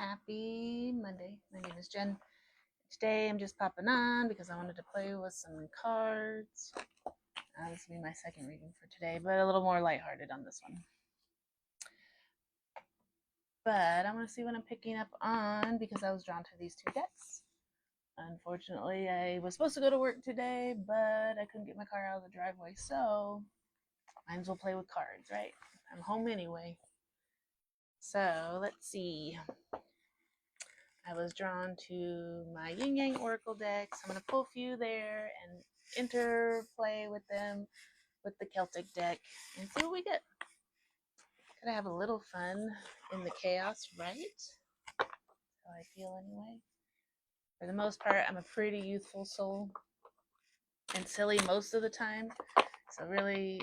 Happy Monday. My name is Jen. Today I'm just popping on because I wanted to play with some cards. This will be my second reading for today, but a little more lighthearted on this one. But I'm going to see what I'm picking up on because I was drawn to these two decks. Unfortunately, I was supposed to go to work today, but I couldn't get my car out of the driveway, so might as well play with cards, right? I'm home anyway. So let's see. I was drawn to my Yin Yang Oracle decks. I'm going to pull a few there and interplay with them with the Celtic deck and see what we get. Gotta have a little fun in the chaos, right? That's how I feel anyway. For the most part, I'm a pretty youthful soul and silly most of the time. So really,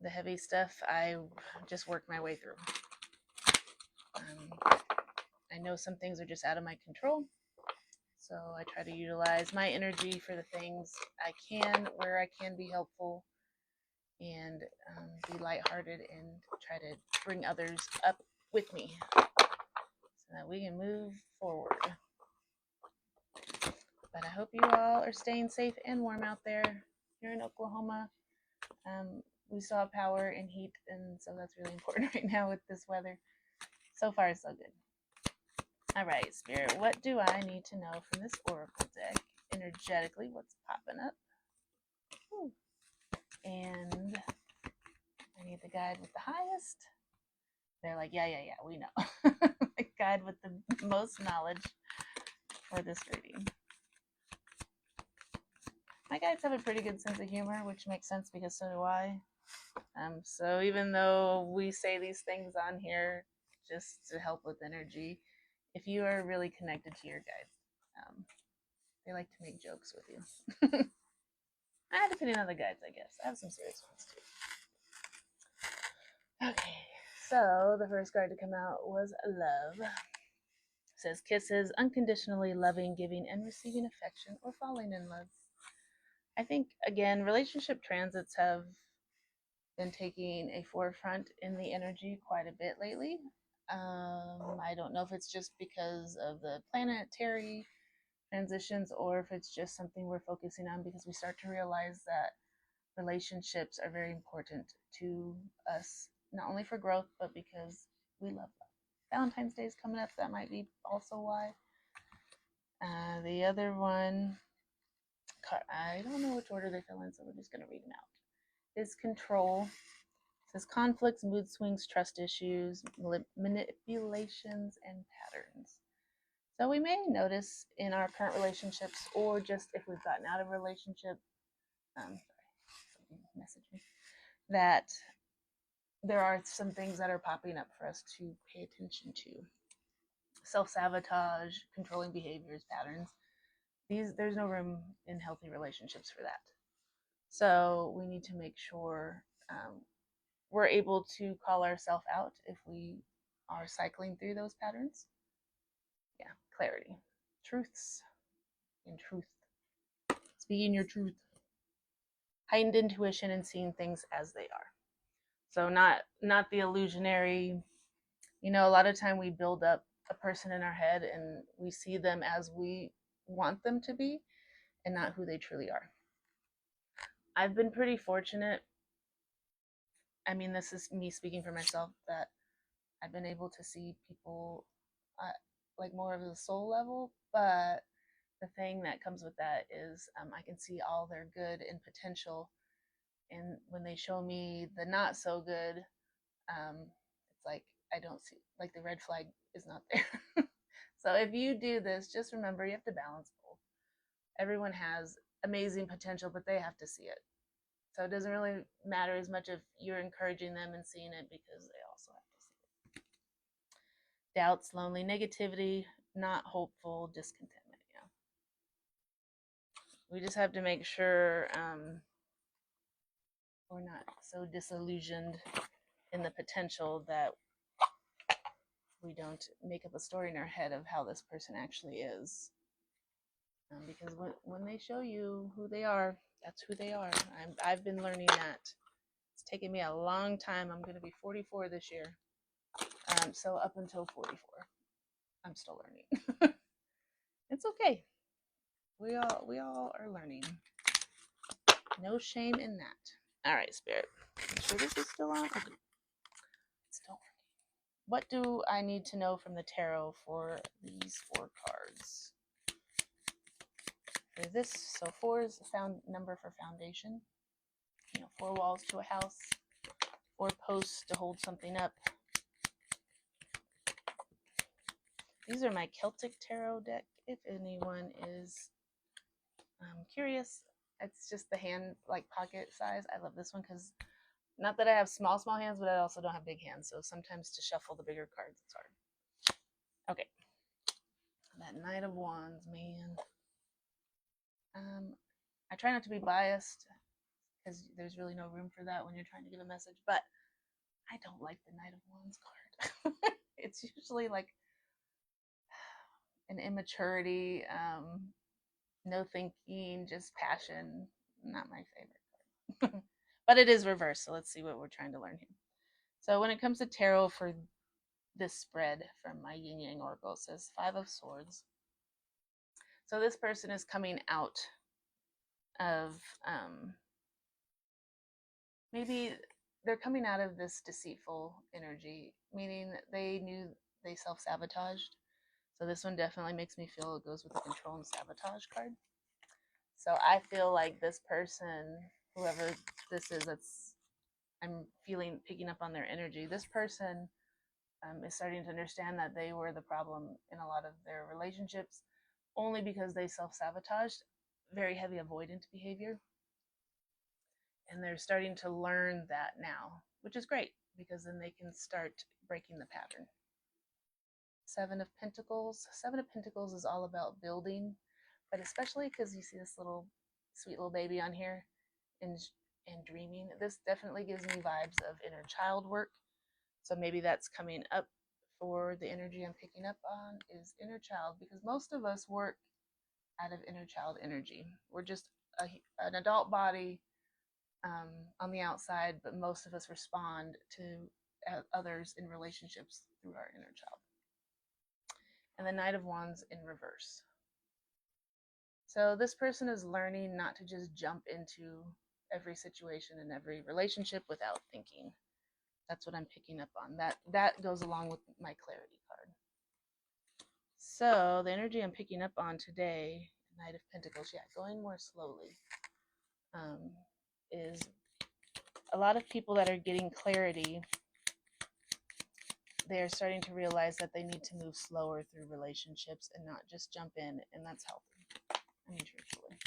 the heavy stuff, I just work my way through. I know some things are just out of my control. So I try to utilize my energy for the things I can, where I can be helpful, and be lighthearted and try to bring others up with me so that we can move forward. But I hope you all are staying safe and warm out there. Here in Oklahoma, we still have power and heat, and so that's really important right now with this weather. So far, so good. All right, Spirit, what do I need to know from this Oracle deck? Energetically, what's popping up? Ooh. And I need the guide with the highest. They're like, yeah, we know. The guide with the most knowledge for this reading. My guides have a pretty good sense of humor, which makes sense because so do I. So even though we say these things on here just to help with energy, if you are really connected to your guides, they like to make jokes with you. Depending on the guides, I guess. I have some serious ones too. Okay, so the first card to come out was Love. It says kisses, unconditionally loving, giving, and receiving affection, or falling in love. I think, again, relationship transits have been taking a forefront in the energy quite a bit lately. I don't know if it's just because of the planetary transitions or if it's just something we're focusing on because we start to realize that relationships are very important to us, not only for growth, but because we love them. Valentine's Day is coming up. That might be also why. The other one, I don't know which order they fell in, so we're just going to read them out, is Control. It says conflicts, mood swings, trust issues, manipulations, and patterns. So we may notice in our current relationships, or just if we've gotten out of a relationship, sorry, something messaged me, that there are some things that are popping up for us to pay attention to. Self-sabotage, controlling behaviors, patterns. There's no room in healthy relationships for that. So we need to make sure we're able to call ourselves out if we are cycling through those patterns. Yeah, clarity. Truths in truth. Speaking your truth. Heightened intuition and seeing things as they are. So not the illusionary, a lot of time we build up a person in our head and we see them as we want them to be and not who they truly are. I've been pretty fortunate. I mean, this is me speaking for myself, that I've been able to see people like more of the soul level, but the thing that comes with that is I can see all their good and potential, and when they show me the not so good, it's like I don't see, like the red flag is not there. So if you do this, just remember you have to balance both. Everyone has amazing potential, but they have to see it. So it doesn't really matter as much if you're encouraging them and seeing it, because they also have to see it. Doubts, lonely, negativity, not hopeful, discontentment. Yeah. We just have to make sure we're not so disillusioned in the potential that we don't make up a story in our head of how this person actually is. Because when they show you who they are, that's who they are. I've been learning that. It's taken me a long time. I'm going to be 44 this year. So up until 44, I'm still learning. It's okay. We all are learning. No shame in that. All right, Spirit. I'm sure this is still on. Okay. It's still working. What do I need to know from the tarot for these 4 cards? For this, so 4 is a number for foundation. 4 walls to a house, 4 posts to hold something up. These are my Celtic Tarot deck, if anyone is curious. It's just the hand, like pocket size. I love this one because not that I have small hands, but I also don't have big hands. So sometimes to shuffle the bigger cards, it's hard. Okay. That Knight of Wands, man. I try not to be biased because there's really no room for that when you're trying to give a message, but I don't like the Knight of Wands card. It's usually like an immaturity, no thinking, just passion. Not my favorite card. But it is reversed, so let's see what we're trying to learn here. So when it comes to tarot for this spread from my Yin Yang Oracle, it says 5 of Swords. So this person is coming out of, maybe they're coming out of this deceitful energy, meaning they knew they self-sabotaged. So this one definitely makes me feel it goes with the control and sabotage card. So I feel like this person, whoever this is, I'm feeling, picking up on their energy. This person is starting to understand that they were the problem in a lot of their relationships only because they self-sabotaged, very heavy avoidant behavior. And they're starting to learn that now, which is great because then they can start breaking the pattern. 7 of Pentacles. 7 of Pentacles is all about building, but especially because you see this little sweet little baby on here and dreaming. This definitely gives me vibes of inner child work. So maybe that's coming up for the energy I'm picking up on is inner child, because most of us work out of inner child energy. We're just an adult body on the outside, but most of us respond to others in relationships through our inner child. And the Knight of Wands in reverse. So this person is learning not to just jump into every situation and every relationship without thinking. That's what I'm picking up on. That goes along with my clarity card. So the energy I'm picking up on today, Knight of Pentacles, yeah, going more slowly, is a lot of people that are getting clarity. They're starting to realize that they need to move slower through relationships and not just jump in, and that's healthy. I mean, truthfully,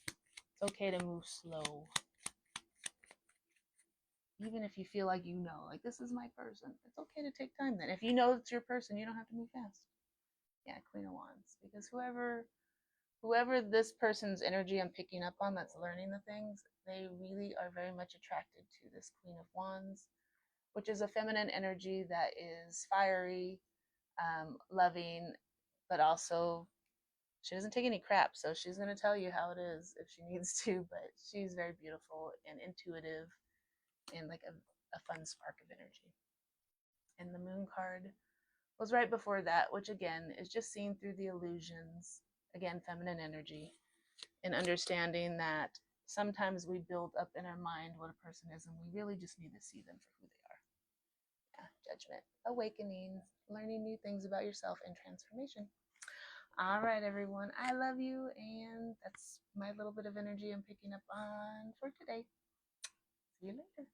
it's okay to move slow. Even if you feel like like this is my person, it's okay to take time then. If you know it's your person, you don't have to move fast. Yeah, Queen of Wands. Because whoever this person's energy I'm picking up on that's learning the things, they really are very much attracted to this Queen of Wands, which is a feminine energy that is fiery, loving, but also she doesn't take any crap. So she's going to tell you how it is if she needs to, but she's very beautiful and intuitive and like a fun spark of energy. And the Moon card was right before that, which again is just seeing through the illusions, again, feminine energy, and understanding that sometimes we build up in our mind what a person is, and we really just need to see them for who they are. Yeah, judgment, awakening, learning new things about yourself, and transformation. All right, everyone, I love you, and that's my little bit of energy I'm picking up on for today. See you later.